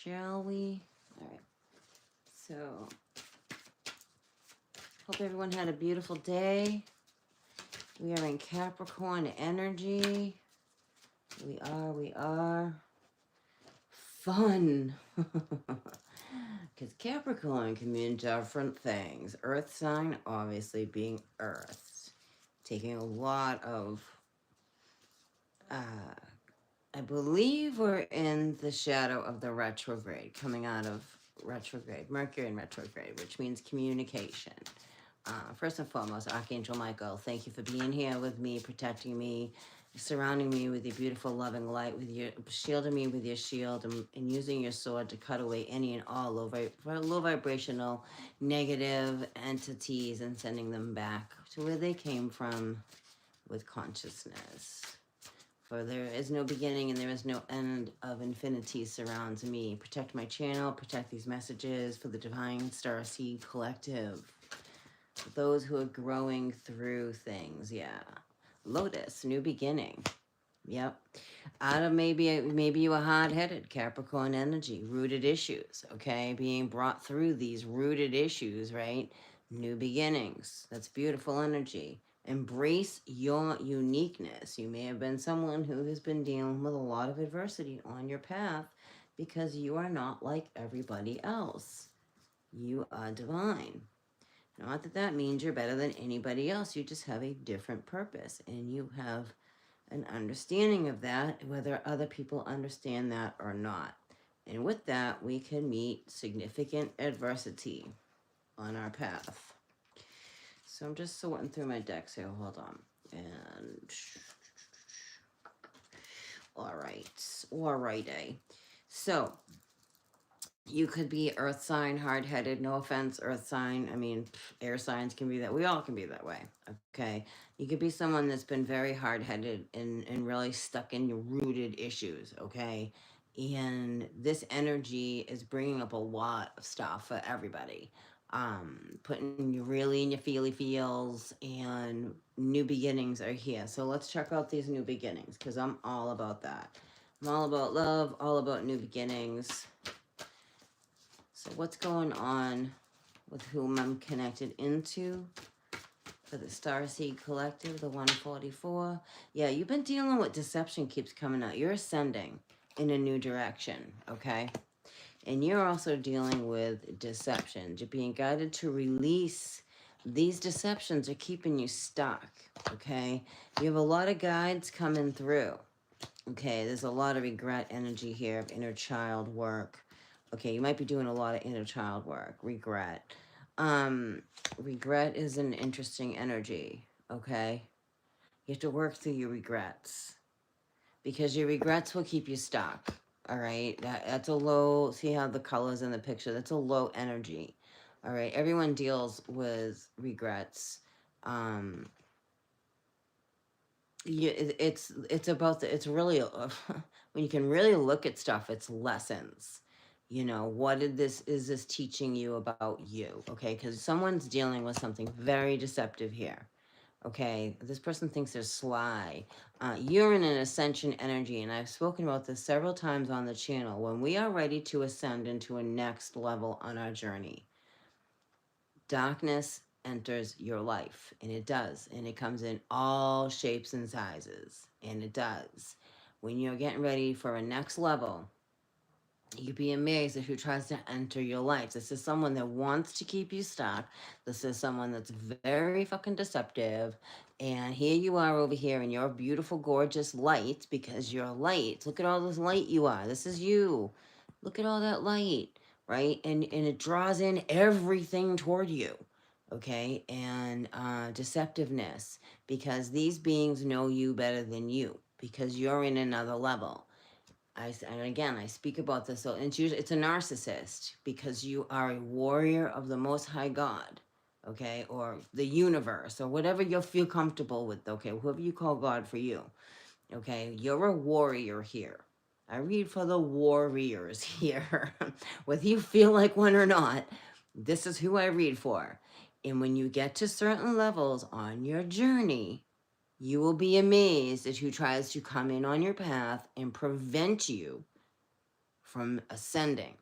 shall we? All right. So, hope everyone had a beautiful day. We are in Capricorn energy. We are fun. Because Capricorn can mean different things. Earth sign, obviously, being Earth. Taking a lot of, I believe we're in the shadow of the retrograde, coming out of retrograde, Mercury in retrograde, which means communication. First and foremost, Archangel Michael, thank you for being here with me, protecting me, surrounding me with your beautiful, loving light, with your shielding me with your shield, and using your sword to cut away any and all low vibrational negative entities and sending them back to where they came from with consciousness. For there is no beginning and there is no end of infinity surrounds me. Protect my channel, protect these messages for the Divine Star Seed Collective. Those who are growing through things, yeah. Lotus, new beginning. Yep. Out of maybe you are hard-headed, Capricorn energy, rooted issues, okay? Being brought through these rooted issues, right? New beginnings. That's beautiful energy. Embrace your uniqueness. You may have been someone who has been dealing with a lot of adversity on your path because you are not like everybody else. You are divine. Not that that means you're better than anybody else. You just have a different purpose, and you have an understanding of that, whether other people understand that or not. And with that, we can meet significant adversity on our path. So I'm just sorting through my decks here. Hold on. And all righty. So you could be earth sign, hard-headed. No offense, earth sign. I mean, air signs can be that. We all can be that way. Okay. You could be someone that's been very hard-headed and really stuck in your rooted issues. Okay. And this energy is bringing up a lot of stuff for everybody. Putting you really in your feels, and new beginnings are here. So let's check out these new beginnings, because I'm all about that. I'm all about love, all about new beginnings. So what's going on with whom I'm connected into for the Starseed Collective, the 144? Yeah, you've been dealing with deception keeps coming out. You're ascending in a new direction, okay? And you're also dealing with deceptions. You're being guided to release. These deceptions are keeping you stuck, okay? You have a lot of guides coming through. Okay, there's a lot of regret energy here, inner child work. Okay, you might be doing a lot of inner child work, regret. Regret is an interesting energy, okay? You have to work through your regrets because your regrets will keep you stuck, all right? That's a low, see how the colors in the picture, that's a low energy, all right? Everyone deals with regrets. It's about it's really when you can really look at stuff, it's lessons. You know, what is this teaching you about you? Okay, because someone's dealing with something very deceptive here. Okay, this person thinks they're sly. You're in an ascension energy, and I've spoken about this several times on the channel. When we are ready to ascend into a next level on our journey, darkness enters your life, and it does, and it comes in all shapes and sizes, and it does. When you're getting ready for a next level, you'd be amazed at who tries to enter your life. This is someone that wants to keep you stuck. This is someone that's very fucking deceptive. And here you are over here in your beautiful, gorgeous light, because you're light. Look at all this light you are. This is you. Look at all that light, right? And it draws in everything toward you. Okay, and deceptiveness, because these beings know you better than you, because you're in another level. And again, I speak about this, so it's a narcissist, because you are a warrior of the Most High God, okay, or the universe, or whatever you feel comfortable with, okay, whoever you call God for you, okay, you're a warrior here. I read for the warriors here, whether you feel like one or not. This is who I read for. And when you get to certain levels on your journey, you will be amazed at who tries to come in on your path and prevent you from ascending.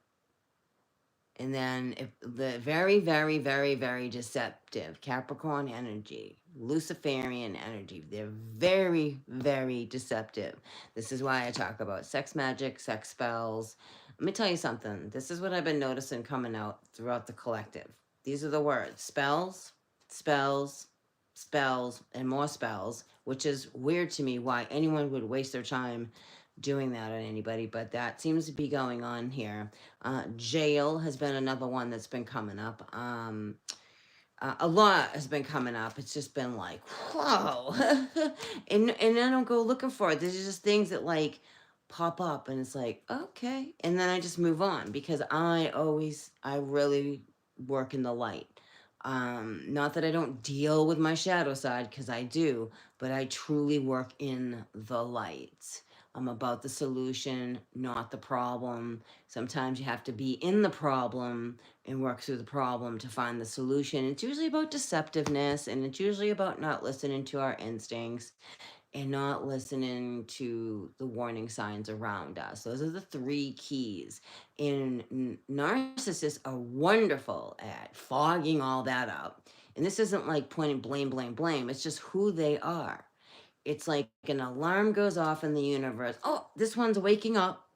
And then if the very, very, very, very deceptive Capricorn energy, Luciferian energy, they're very, very deceptive. This is why I talk about sex magic, sex spells. Let me tell you something. This is what I've been noticing coming out throughout the collective. These are the words: spells, spells, spells, and more spells, which is weird to me why anyone would waste their time doing that on anybody, but that seems to be going on here. Jail has been another one that's been coming up. A lot has been coming up. It's just been like, whoa. And I don't go looking for it. There's just things that like pop up and it's like, okay. And then I just move on because I really work in the light. Not that I don't deal with my shadow side, because I do, but I truly work in the light. I'm about the solution, not the problem. Sometimes you have to be in the problem and work through the problem to find the solution. It's usually about deceptiveness, and it's usually about not listening to our instincts and not listening to the warning signs around us. Those are the three keys. And narcissists are wonderful at fogging all that up. And this isn't like pointing blame, blame, blame. It's just who they are. It's like an alarm goes off in the universe. Oh, this one's waking up.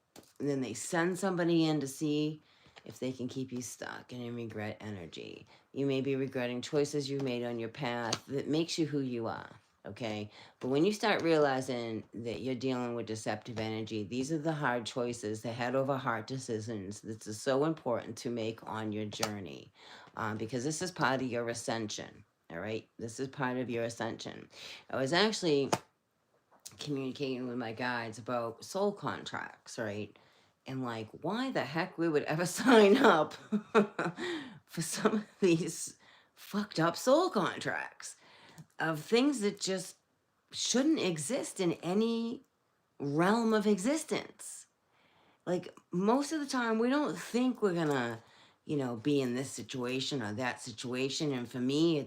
And then they send somebody in to see if they can keep you stuck and in regret energy. You may be regretting choices you made on your path that makes you who you are. Okay. But when you start realizing that you're dealing with deceptive energy, these are the hard choices, the head over heart decisions that is so important to make on your journey, because this is part of your ascension. All right. This is part of your ascension. I was actually communicating with my guides about soul contracts, right? And like, why the heck we would ever sign up for some of these fucked up soul contracts of things that just shouldn't exist in any realm of existence. Like, most of the time, we don't think we're gonna, be in this situation or that situation. And for me,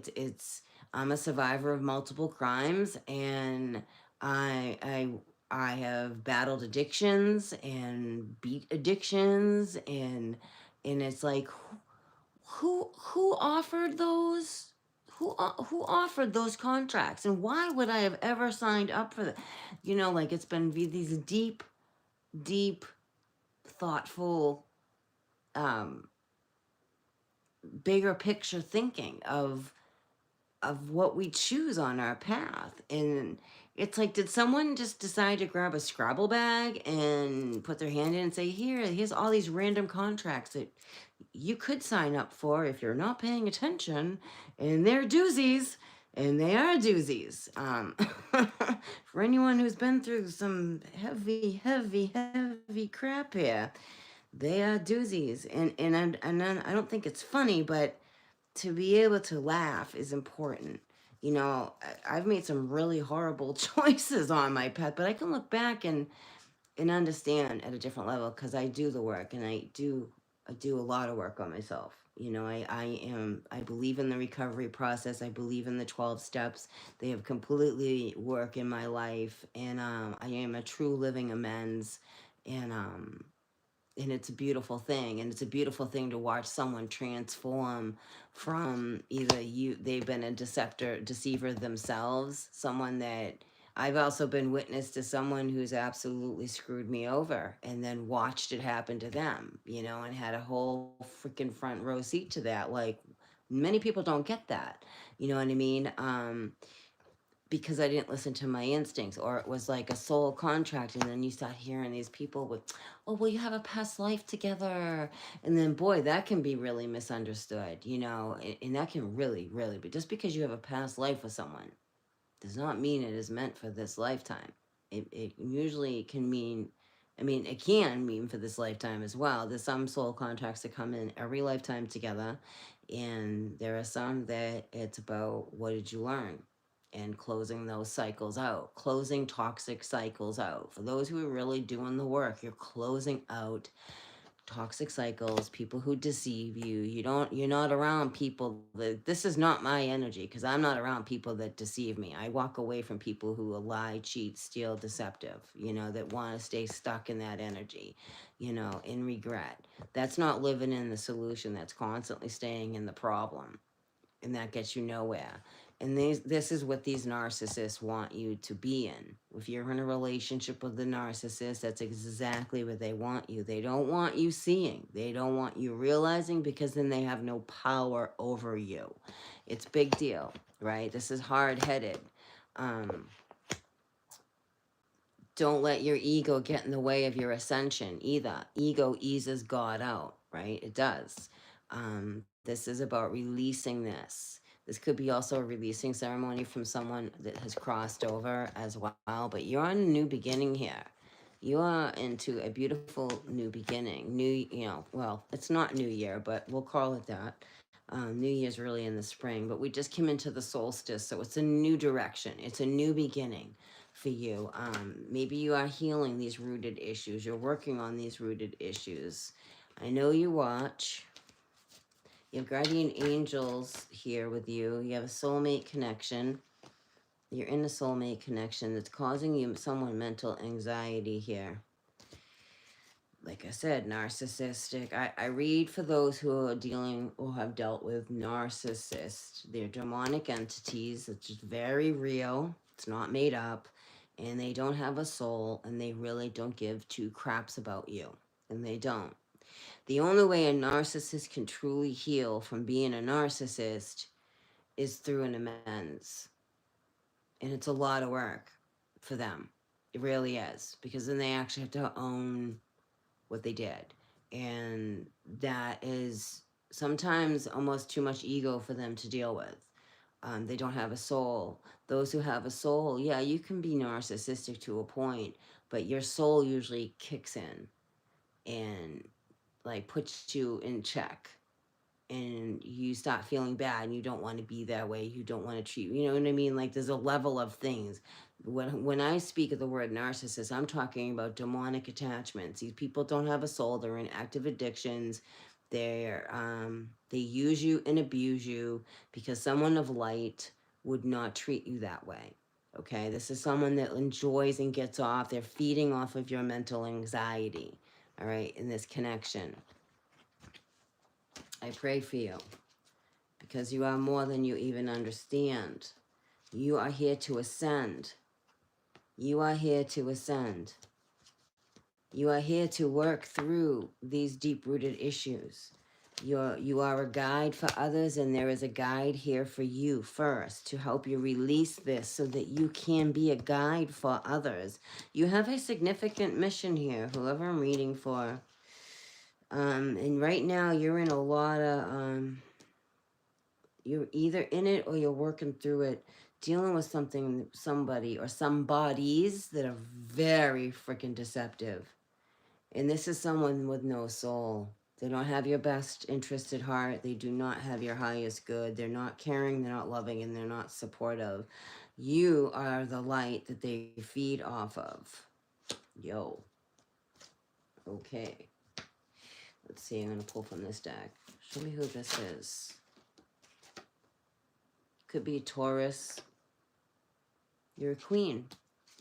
I'm a survivor of multiple crimes, and I, I, I have battled addictions and beat addictions, and it's like, who offered those? Who offered those contracts, and why would I have ever signed up for that? Like, it's been these deep, deep, thoughtful, um, bigger picture thinking of what we choose on our path. And it's like, did someone just decide to grab a Scrabble bag and put their hand in and say, here's all these random contracts that you could sign up for if you're not paying attention, and they're doozies, and they are doozies. For anyone who's been through some heavy, heavy, heavy crap here, they are doozies. And I don't think it's funny, but to be able to laugh is important. I've made some really horrible choices on my path, but I can look back and understand at a different level, because I do the work, and I do a lot of work on myself. I believe in the recovery process. I believe in the 12 steps. They have completely worked in my life, and I am a true living amends, and it's a beautiful thing, and it's a beautiful thing to watch someone transform from either they've been a deceiver themselves, someone that I've also been witness to someone who's absolutely screwed me over, and then watched it happen to them, and had a whole freaking front row seat to that. Like, many people don't get that, you know what I mean? Because I didn't listen to my instincts, or it was like a soul contract. And then you start hearing these people with, oh, well, you have a past life together. And then, boy, that can be really misunderstood, and that can really, really be. Just because you have a past life with someone does not mean it is meant for this lifetime. It usually can mean, it can mean for this lifetime as well. There's some soul contracts that come in every lifetime together. And there are some that it's about, what did you learn? And closing those cycles out, closing toxic cycles out. For those who are really doing the work, you're closing out toxic cycles, people who deceive you. You're not around people that, this is not my energy, because I'm not around people that deceive me. I walk away from people who lie, cheat, steal, deceptive, that want to stay stuck in that energy, in regret. That's not living in the solution. That's constantly staying in the problem, and that gets you nowhere. And this is what these narcissists want you to be in. If you're in a relationship with the narcissist, that's exactly what they want you. They don't want you seeing. They don't want you realizing, because then they have no power over you. It's big deal, right? This is hard-headed. Don't let your ego get in the way of your ascension either. Ego eases God out, right? It does. This is about releasing this. This could be also a releasing ceremony from someone that has crossed over as well, but you're on a new beginning here. You are into a beautiful new beginning. Well, it's not New Year, but we'll call it that. New Year's really in the spring, but we just came into the solstice, so it's a new direction. It's a new beginning for you. Maybe you are healing these rooted issues. You're working on these rooted issues. I know you watch. You have guardian angels here with you. You have a soulmate connection. You're in a soulmate connection that's causing you somewhat mental anxiety here. Like I said, narcissistic. I read for those who are dealing or have dealt with narcissists. They're demonic entities. It's just very real. It's not made up. And they don't have a soul, and they really don't give two craps about you. And they don't. The only way a narcissist can truly heal from being a narcissist is through an amends. And it's a lot of work for them. It really is. Because then they actually have to own what they did. And that is sometimes almost too much ego for them to deal with. They don't have a soul. Those who have a soul, yeah, you can be narcissistic to a point, but your soul usually kicks in and like puts you in check, and you start feeling bad, and you don't want to be that way. You don't want to treat, you know what I mean? Like there's a level of things. When I speak of the word narcissist, I'm talking about demonic attachments. These people don't have a soul. They're in active addictions. They use you and abuse you, because someone of light would not treat you that way. Okay, this is someone that enjoys and gets off. They're feeding off of your mental anxiety. All right, in this connection. I pray for you, because you are more than you even understand. You are here to ascend. You are here to ascend. You are here to work through these deep-rooted issues. You are a guide for others, and there is a guide here for you first to help you release this so that you can be a guide for others. You have a significant mission here, whoever I'm reading for. And right now you're in a lot of, you're either in it or you're working through it, dealing with somebody or somebodies that are very freaking deceptive. And this is someone with no soul. They don't have your best interest at heart. They do not have your highest good. They're not caring, they're not loving, and they're not supportive. You are the light that they feed off of. Yo. Okay. Let's see, I'm going to pull from this deck. Show me who this is. Could be Taurus. You're a queen.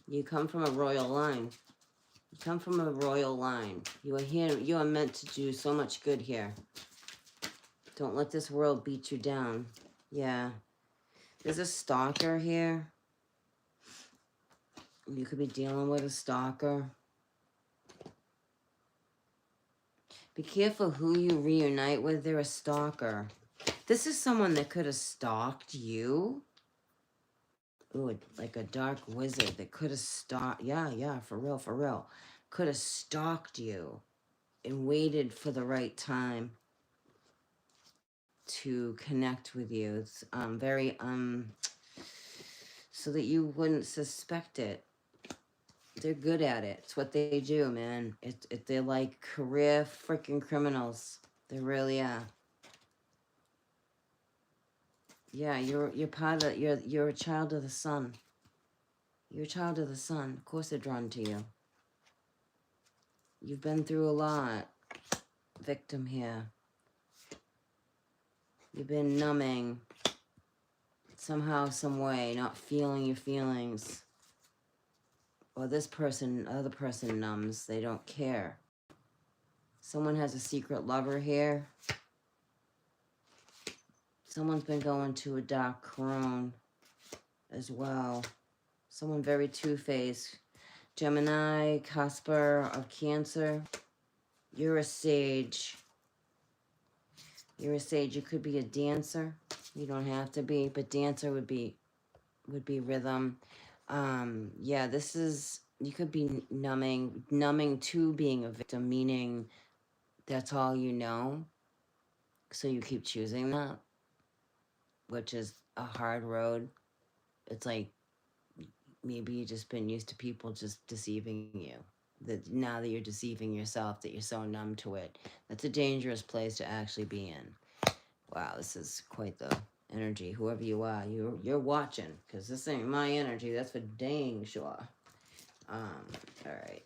You come from a royal line. You come from a royal line. You are here. You are meant to do so much good here. Don't let this world beat you down. Yeah. There's a stalker here. You could be dealing with a stalker. Be careful who you reunite with. They're a stalker. This is someone that could have stalked you. Ooh, like a dark wizard that could have stalked. Yeah, for real. Could have stalked you and waited for the right time to connect with you. It's so that you wouldn't suspect it. They're good at it. It's what they do, man. They're like career freaking criminals. They really are. Yeah, you're part of, you're a child of the sun. You're a child of the sun. Of course they're drawn to you. You've been through a lot. victim here. You've been numbing somehow, some way, not feeling your feelings. Or this person, other person numbs. They don't care. Someone has a secret lover here. Someone's been going to a dark crone as well. Someone very two-faced. Gemini, Casper of Cancer. You're a sage. You're a sage. You could be a dancer. You don't have to be, but dancer would be rhythm. Yeah, this is, you could be numbing to being a victim, meaning that's all you know. So you keep choosing that, which is a hard road. It's like maybe you've just been used to people just deceiving you. That now that you're deceiving yourself, that you're so numb to it. That's a dangerous place to actually be in. Wow, this is quite the energy. Whoever you are, you're watching, because this ain't my energy. That's for dang sure. All right.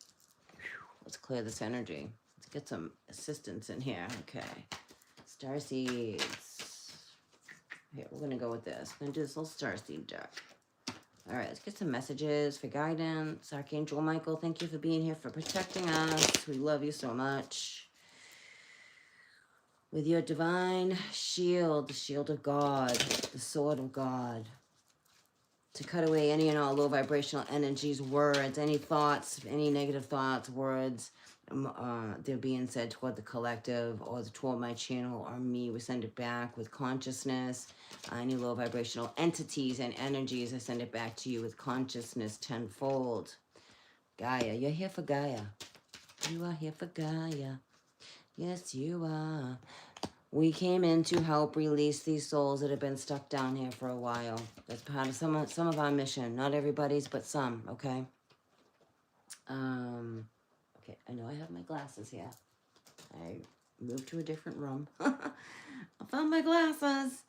Let's clear this energy. Let's get some assistance in here. Okay. Starseeds. Here, we're gonna go with this. We're gonna do this little starseed deck. All right, let's get some messages for guidance. Archangel Michael, thank you for being here, for protecting us. We love you so much. With your divine shield, the shield of God, the sword of God, to cut away any and all low vibrational energies, words, any thoughts, any negative thoughts, words, they're being said toward the collective or toward my channel or me. We send it back with consciousness. Any low vibrational entities and energies, I send it back to you with consciousness tenfold. Gaia, you're here for Gaia. You are here for Gaia. Yes, you are. We came in to help release these souls that have been stuck down here for a while. That's part of some of our mission. Not everybody's, but some, okay? Okay, I know I have my glasses here. I moved to a different room. I found my glasses.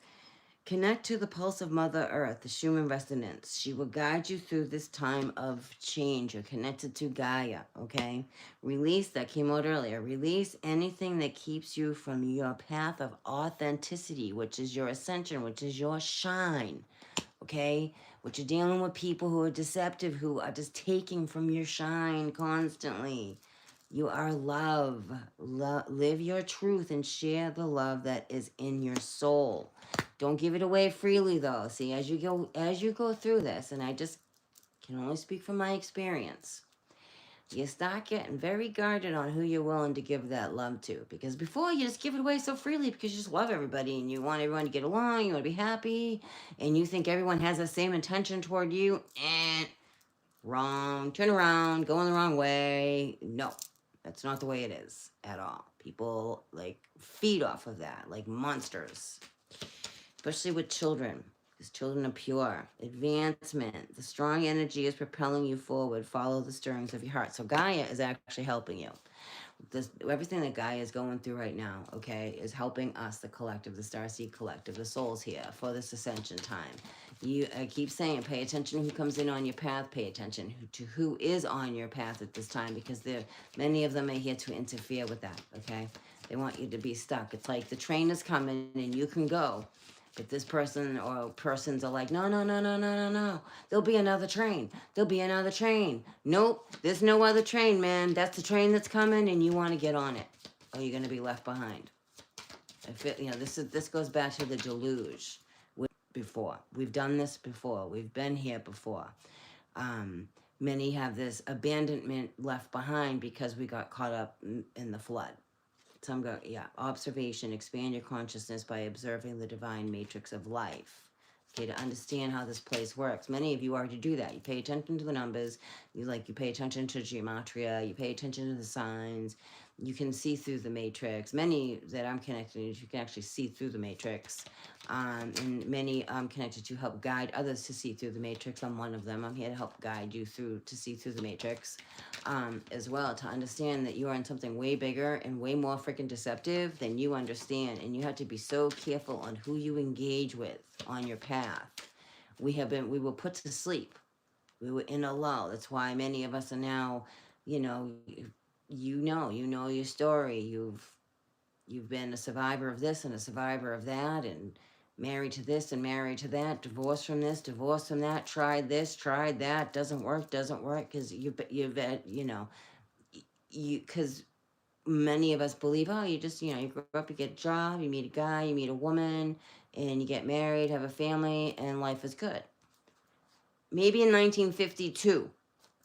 Connect to the pulse of Mother Earth, the Schumann resonance. She will guide you through this time of change. You're connected to Gaia, okay? Release, that came out earlier. Release anything that keeps you from your path of authenticity, which is your ascension, which is your shine, okay? What you're dealing with people who are deceptive, who are just taking from your shine constantly. You are love. Live your truth and share the love that is in your soul. Don't give it away freely, though. See, as you go through this, and I just can only speak from my experience, you start getting very guarded on who you're willing to give that love to. Because before, you just give it away so freely because you just love everybody and you want everyone to get along, you want to be happy, and you think everyone has the same intention toward you. Wrong. Turn around. Going the wrong way. No, that's not the way it is at all. People like feed off of that like monsters, especially with children, because children are pure. Advancement. The strong energy is propelling you forward. Follow the stirrings of your heart. So Gaia is actually helping you. Everything that Gaia is going through right now, okay, is helping us, the collective, the Starseed Collective, the souls here for this ascension time. I keep saying, pay attention to who comes in on your path. Pay attention to who is on your path at this time, because many of them are here to interfere with that, okay? They want you to be stuck. It's like the train is coming and you can go, but this person or persons are like, no, no, no, no, no, no, no. There'll be another train. There'll be another train. Nope, there's no other train, man. That's the train that's coming, and you want to get on it, or you're gonna be left behind. I feel, this goes back to the deluge. Before we've done this before, we've been here before. Many have this abandonment left behind because we got caught up in the flood. Some go, yeah, observation, expand your consciousness by observing the divine matrix of life. Okay, to understand how this place works. Many of you already do that. You pay attention to the numbers, you pay attention to gematria, you pay attention to the signs, you can see through the matrix. Many that I'm connected to, you can actually see through the matrix. And many I'm connected to help guide others to see through the matrix. I'm one of them. I'm here to help guide you to see through the matrix. As well, to understand that you are in something way bigger and way more freaking deceptive than you understand, and you have to be so careful on who you engage with on your path. We were put to sleep. We were in a lull. That's why many of us are now, you know your story. You've been a survivor of this and a survivor of that, and married to this and married to that, divorced from this, divorced from that, tried this, tried that, doesn't work, because because many of us believe, oh, you just, you grow up, you get a job, you meet a guy, you meet a woman, and you get married, have a family, and life is good. Maybe in 1952,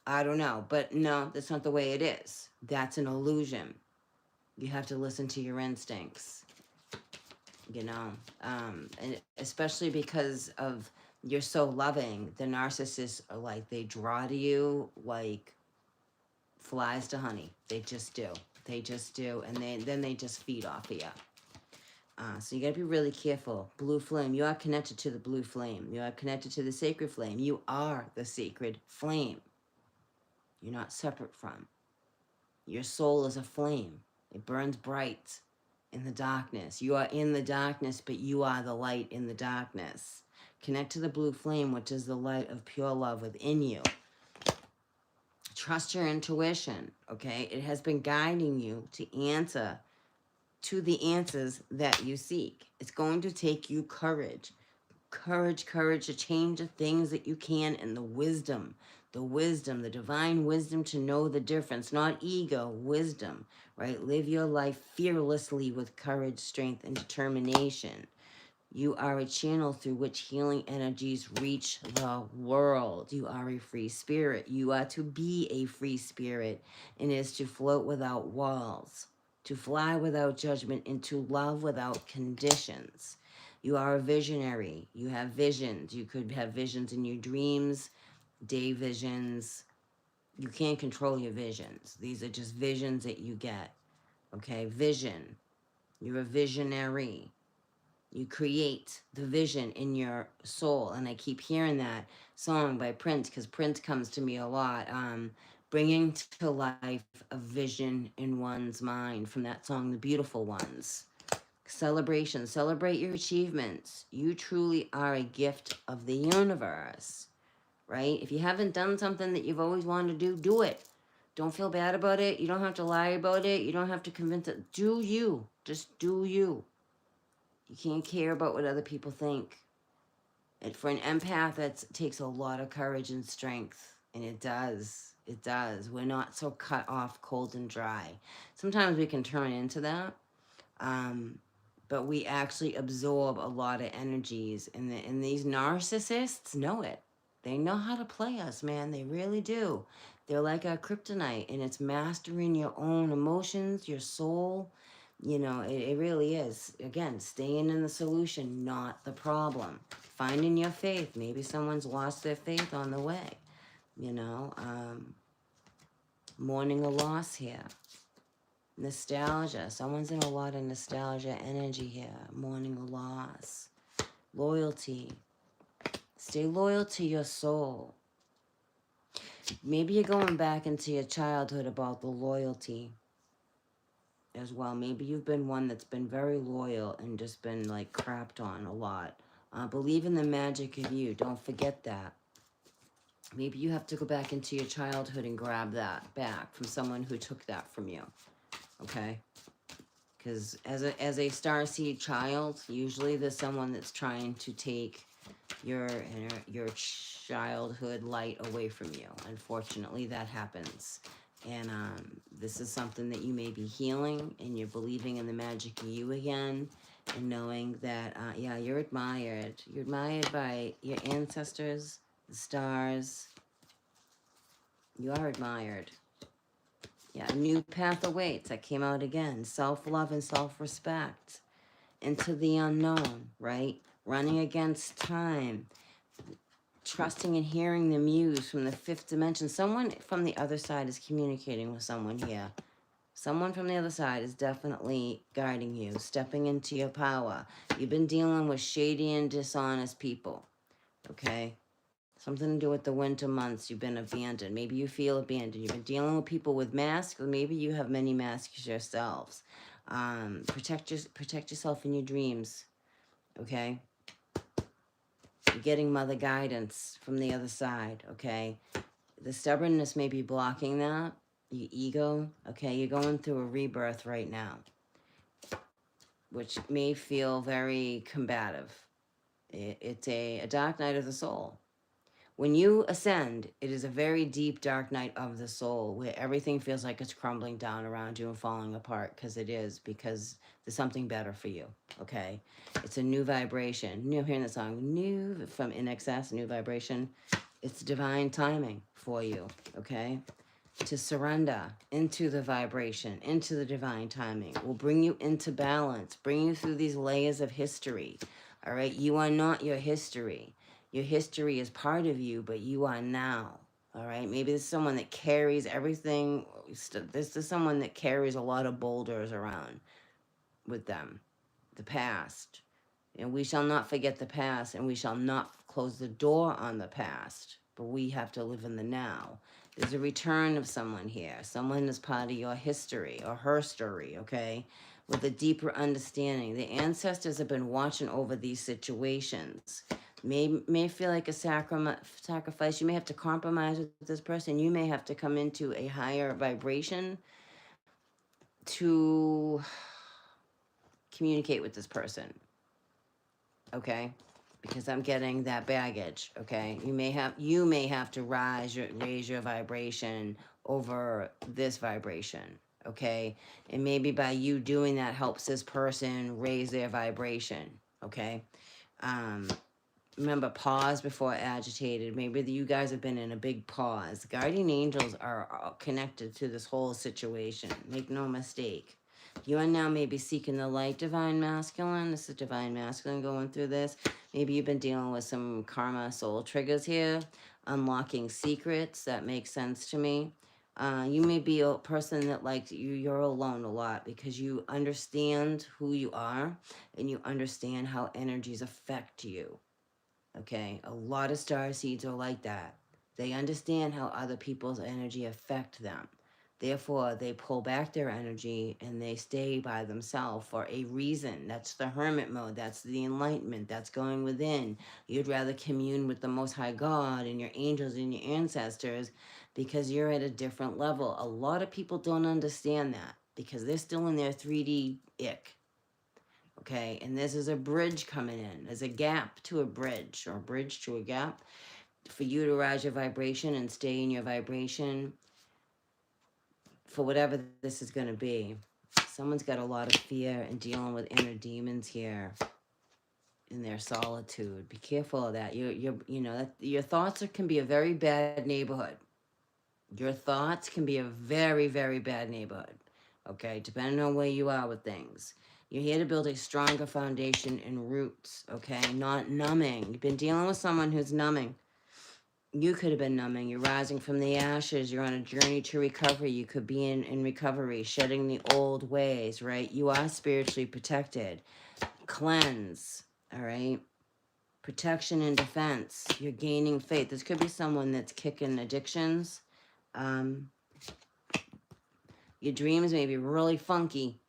I don't know, but no, that's not the way it is. That's an illusion. You have to listen to your instincts, and especially because of you're so loving, the narcissists are like, they draw to you like flies to honey. They just do. They just do, and then they just feed off of you. So you got to be really careful. Blue flame, you are connected to the blue flame. You are connected to the sacred flame. You are the sacred flame. You're not separate from. Your soul is a flame. It burns bright in the darkness. You are in the darkness, but you are the light in the darkness. Connect to the blue flame, which is the light of pure love within you. Trust your intuition, okay? It has been guiding you to the answers that you seek. It's going to take you courage. Courage to change the things that you can, and the wisdom, the divine wisdom to know the difference, not ego, wisdom, right? Live your life fearlessly with courage, strength, and determination. You are a channel through which healing energies reach the world. You are a free spirit. You are to be a free spirit, and is to float without walls, to fly without judgment, and to love without conditions. You are a visionary. You have visions. You could have visions in your dreams, day visions. You can't control your visions. These are just visions that you get. Okay, vision. You're a visionary. You create the vision in your soul. And I keep hearing that song by Prince, because Prince comes to me a lot. Bringing to life a vision in one's mind, from that song, The Beautiful Ones. Celebration. Celebrate your achievements. You truly are a gift of the universe, right? If you haven't done something that you've always wanted to do, do it. Don't feel bad about it. You don't have to lie about it. You don't have to convince it. Do you. Just do you. You can't care about what other people think. And for an empath, that takes a lot of courage and strength. And it does. It does. We're not so cut off, cold and dry. Sometimes we can turn into that. But we actually absorb a lot of energies. And these narcissists know it. They know how to play us, man. They really do. They're like a kryptonite. And it's mastering your own emotions, your soul. It really is. Again, staying in the solution, not the problem. Finding your faith. Maybe someone's lost their faith on the way. Mourning a loss here. Nostalgia. Someone's in a lot of nostalgia energy here. Mourning a loss. Loyalty. Stay loyal to your soul. Maybe you're going back into your childhood about the loyalty as well. Maybe you've been one that's been very loyal and just been like crapped on a lot. Believe in the magic of you. Don't forget that. Maybe you have to go back into your childhood and grab that back from someone who took that from you. Okay? Because as a starseed child, usually there's someone that's trying to take your childhood light away from you. Unfortunately, that happens. And this is something that you may be healing, and you're believing in the magic of you again, and knowing that, you're admired. You're admired by your ancestors, the stars. You are admired. Yeah, a new path awaits. That came out again. Self-love and self-respect. Into the unknown, right? Running against time. Trusting and hearing the muse from the fifth dimension. Someone from the other side is communicating with someone here. Someone from the other side is definitely guiding you, stepping into your power. You've been dealing with shady and dishonest people, okay? Something to do with the winter months. You've been abandoned. Maybe you feel abandoned. You've been dealing with people with masks, or maybe you have many masks yourselves. Protect yourself in your dreams, okay? You're getting mother guidance from the other side, okay? The stubbornness may be blocking that. Your ego, okay? You're going through a rebirth right now. which may feel very combative. It's a dark night of the soul. When you ascend, it is a very deep, dark night of the soul where everything feels like it's crumbling down around you and falling apart, because it is, because there's something better for you, okay? It's a new vibration. You're hearing the song, New, from In Excess, New Vibration. It's divine timing for you, okay? To surrender into the vibration, into the divine timing, will bring you into balance, bring you through these layers of history, all right? You are not your history. Your history is part of you, but you are now, all right? Maybe there's someone that carries everything. This is someone that carries a lot of boulders around with them, the past. And we shall not forget the past, and we shall not close the door on the past, but we have to live in the now. There's a return of someone here. Someone is part of your history or her story, okay? With a deeper understanding. The ancestors have been watching over these situations. May feel like a sacrifice. You may have to compromise with this person. You may have to come into a higher vibration to communicate with this person, okay? Because I'm getting that baggage, okay? You may have to raise your vibration over this vibration, okay? And maybe by you doing that helps this person raise their vibration, okay? Um, Remember, pause before agitated. Maybe you guys have been in a big pause. Guardian angels are connected to this whole situation. Make no mistake. You are now maybe seeking the light, divine masculine. This is divine masculine going through this. Maybe you've been dealing with some karma soul triggers here, unlocking secrets. That makes sense to me. You may be a person that likes you're alone a lot because you understand who you are and you understand how energies affect you. Okay, a lot of star seeds are like that. They understand how other people's energy affect them. Therefore, they pull back their energy and they stay by themselves for a reason. That's the hermit mode. That's the enlightenment. That's going within. You'd rather commune with the Most High God and your angels and your ancestors because you're at a different level. A lot of people don't understand that because they're still in their 3D ick. Okay, and this is a bridge coming in. There's a gap to a bridge, or a bridge to a gap, for you to rise your vibration and stay in your vibration for whatever this is going to be. Someone's got a lot of fear and dealing with inner demons here in their solitude. Be careful of that. Your thoughts can be a very bad neighborhood. Your thoughts can be a very, very bad neighborhood. Okay, depending on where you are with things. You're here to build a stronger foundation and roots, okay? Not numbing. You've been dealing with someone who's numbing. You could have been numbing. You're rising from the ashes. You're on a journey to recovery. You could be in recovery, shedding the old ways, right? You are spiritually protected. Cleanse, all right? Protection and defense. You're gaining faith. This could be someone that's kicking addictions. Your dreams may be really funky.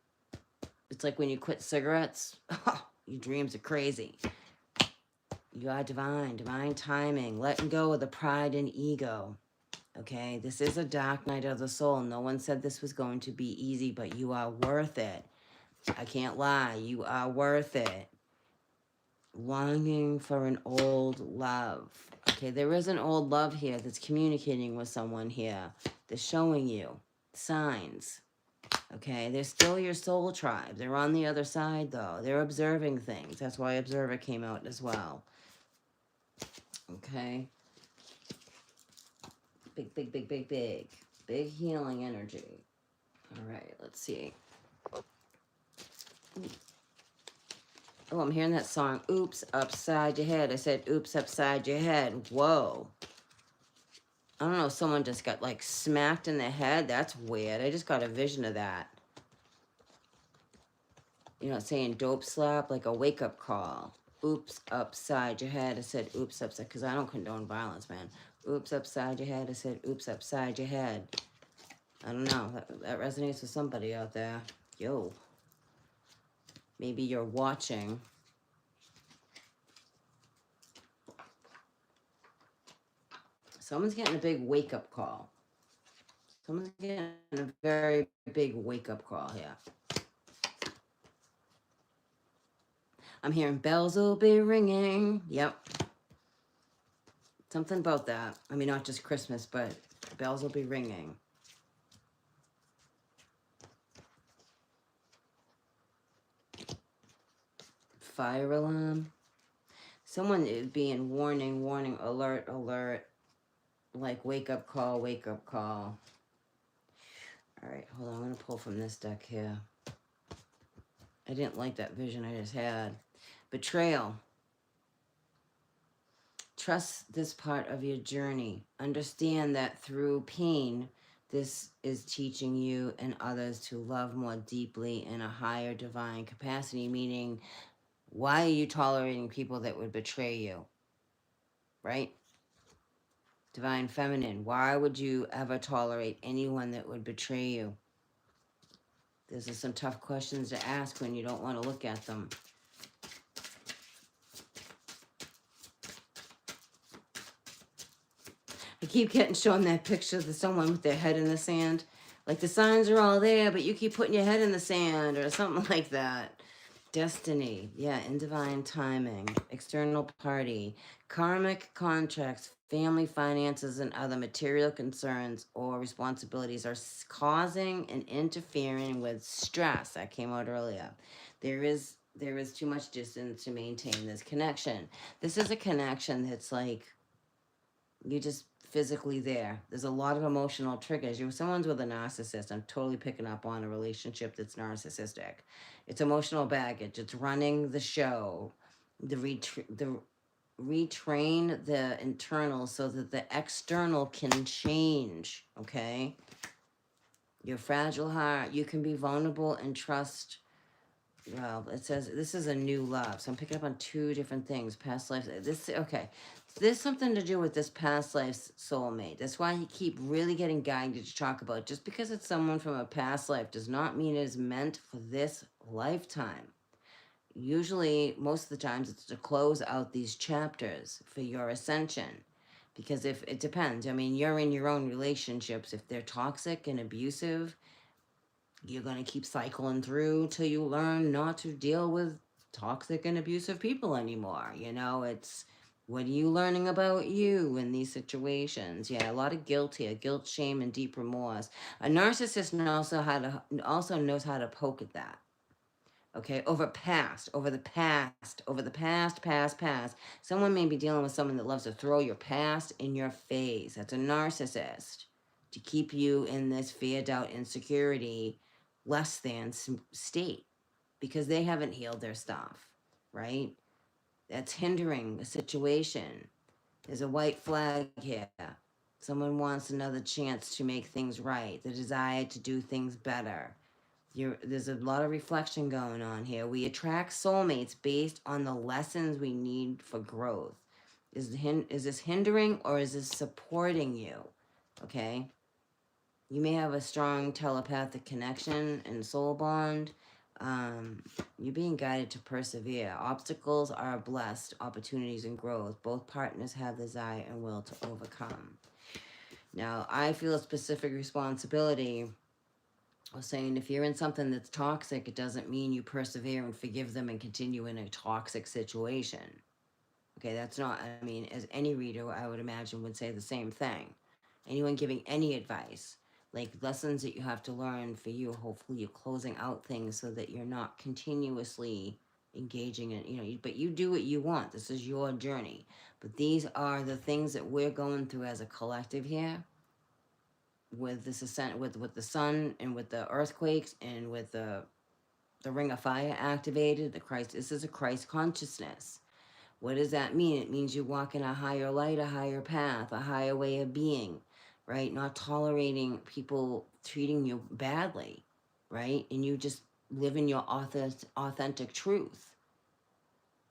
It's like when you quit cigarettes. Your dreams are crazy. You are divine timing, letting go of the pride and ego. Okay, this is a dark night of the soul. No one said this was going to be easy, but you are worth it. I can't lie, you are worth it. Longing for an old love. Okay, there is an old love here that's communicating with someone here. They're showing you signs. Okay, they're still your soul tribe. They're on the other side, though. They're observing things. That's why Observer came out as well. Okay. Big healing energy. All right, let's see. Oh, I'm hearing that song, Oops, Upside Your Head. I said, oops, upside your head. Whoa. I don't know, someone just got, like, smacked in the head. That's weird. I just got a vision of that. You know, saying dope slap, like a wake-up call. Oops, upside your head. I said, oops, upside, because I don't condone violence, man. Oops, upside your head. I said, oops, upside your head. I don't know. That resonates with somebody out there. Yo. Maybe you're watching. Someone's getting a big wake-up call. Someone's getting a very big wake-up call here. I'm hearing bells will be ringing. Yep. Something about that. I mean, not just Christmas, but bells will be ringing. Fire alarm. Someone is being warning, warning, alert, alert. Like wake up call, wake up call. All right, hold on. I'm going to pull from this deck here. I didn't like that vision I just had. Betrayal. Trust this part of your journey. Understand that through pain, this is teaching you and others to love more deeply in a higher divine capacity, meaning, why are you tolerating people that would betray you? Right? Divine feminine, why would you ever tolerate anyone that would betray you? These are some tough questions to ask when you don't want to look at them. I keep getting shown that picture of someone with their head in the sand. Like the signs are all there, but you keep putting your head in the sand or something like that. Destiny, yeah, in divine timing, external party, karmic contracts, family finances, and other material concerns or responsibilities are causing and interfering with stress. That came out earlier. There is too much distance to maintain this connection. This is a connection that's like you're just physically there. There's a lot of emotional triggers. Someone's with a narcissist. I'm totally picking up on a relationship that's narcissistic. It's emotional baggage. It's running the show. The retrain the internal so that the external can change. Okay. Your fragile heart. You can be vulnerable and trust. Well, it says this is a new love. So I'm picking up on two different things. Past lives. Okay. There's something to do with this past life's soulmate. That's why you keep really getting guided to talk about. Just because it's someone from a past life does not mean it is meant for this lifetime. Usually, most of the times, it's to close out these chapters for your ascension. Because if it depends, I mean, you're in your own relationships. If they're toxic and abusive, you're going to keep cycling through till you learn not to deal with toxic and abusive people anymore. You know, it's what are you learning about you in these situations? Yeah, a lot of guilt here, guilt, shame, and deep remorse. A narcissist also knows how to poke at that. Okay, over the past. Someone may be dealing with someone that loves to throw your past in your face. That's a narcissist to keep you in this fear, doubt, insecurity, less than state because they haven't healed their stuff, right? That's hindering the situation. There's a white flag here. Someone wants another chance to make things right, the desire to do things better. There's a lot of reflection going on here. We attract soulmates based on the lessons we need for growth. Is this hindering or is this supporting you? Okay. You may have a strong telepathic connection and soul bond. You're being guided to persevere. Obstacles are blessed opportunities and growth. Both partners have the desire and will to overcome. Now, I feel a specific responsibility. I was saying if you're in something that's toxic, it doesn't mean you persevere and forgive them and continue in a toxic situation. Okay, that's not, I mean, as any reader, I would imagine, would say the same thing. Anyone giving any advice, like lessons that you have to learn for you, hopefully you're closing out things so that you're not continuously engaging in, but you do what you want. This is your journey. But these are the things that we're going through as a collective here with this ascent, with the sun and with the earthquakes and with the ring of fire activated, this is a Christ consciousness. What does that mean? It means you walk in a higher light, a higher path, a higher way of being, right? Not tolerating people treating you badly, right? And you just live in your authentic truth,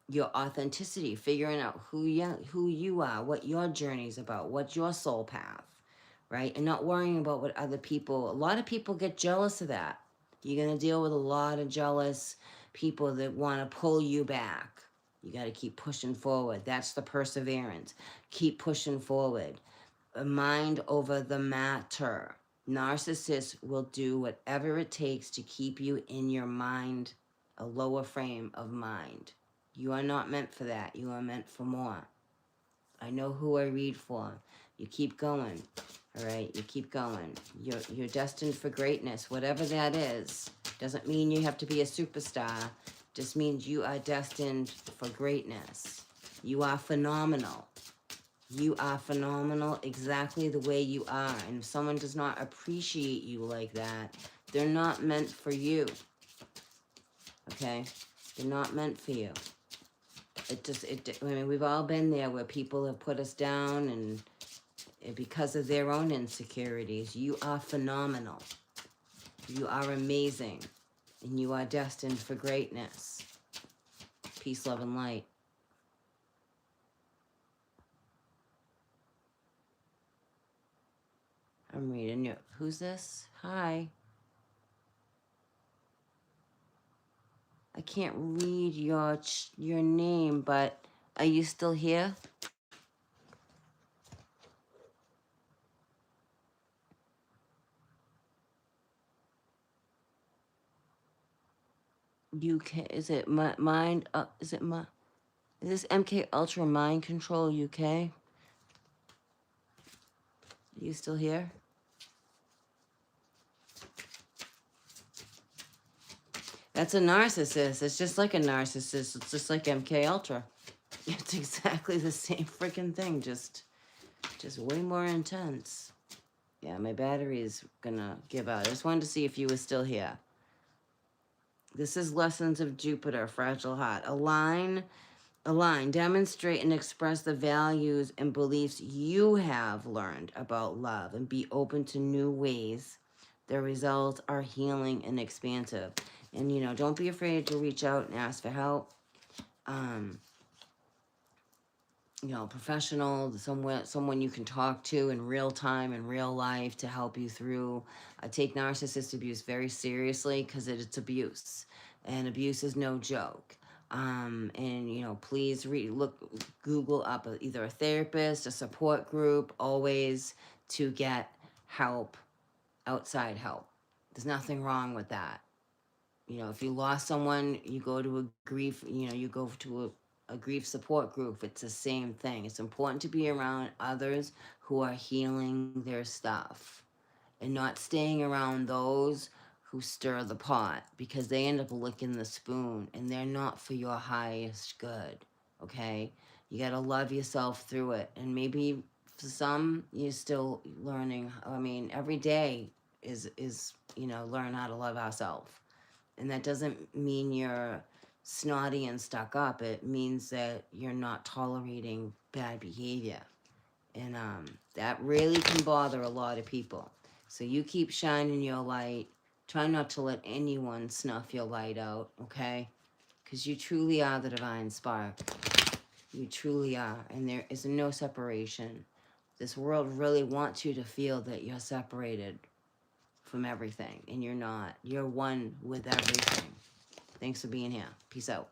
your authenticity, figuring out who you are, what your journey's about, what's your soul path, right? And not worrying about what other people, a lot of people get jealous of that. You're going to deal with a lot of jealous people that want to pull you back. You got to keep pushing forward. That's the perseverance. Keep pushing forward. Mind over the matter. Narcissists will do whatever it takes to keep you in your mind, a lower frame of mind. You are not meant for that. You are meant for more. I know who I read for. You keep going. All right, you keep going. You're destined for greatness, whatever that is. Doesn't mean you have to be a superstar. Just means you are destined for greatness. You are phenomenal. You are phenomenal exactly the way you are. And if someone does not appreciate you like that, they're not meant for you. Okay? They're not meant for you. I mean, we've all been there where people have put us down and because of their own insecurities. You are phenomenal. You are amazing. And you are destined for greatness. Peace, love, and light. I'm reading you. Who's this? Hi. I can't read your name, but are you still here? UK, is it mind? Is it my? Is this MK Ultra Mind Control UK? Are you still here? That's a narcissist. It's just like a narcissist. It's just like MK Ultra. It's exactly the same freaking thing, just way more intense. Yeah, my battery is gonna give out. I just wanted to see if you were still here. This is Lessons of Jupiter, Fragile Heart. Align, demonstrate and express the values and beliefs you have learned about love and be open to new ways. The results are healing and expansive. And, you know, don't be afraid to reach out and ask for help. You know, professional, someone you can talk to in real time, in real life to help you through. I take narcissist abuse very seriously because it's abuse. And abuse is no joke. And, you know, please Google up either a therapist, a support group, always to get help, outside help. There's nothing wrong with that. You know, if you lost someone, you go to a grief, you go to a grief support group. It's the same thing. It's important to be around others who are healing their stuff and not staying around those who stir the pot because they end up licking the spoon and they're not for your highest good. Okay? You got to love yourself through it. And maybe for some, you're still learning. I mean, every day is learn how to love ourselves. And that doesn't mean you're snotty and stuck up. It means that you're not tolerating bad behavior. And that really can bother a lot of people. So you keep shining your light. Try not to let anyone snuff your light out, okay? Because you truly are the divine spark. You truly are. And there is no separation. This world really wants you to feel that you're separated from everything. And you're not. You're one with everything. Thanks for being here. Peace out.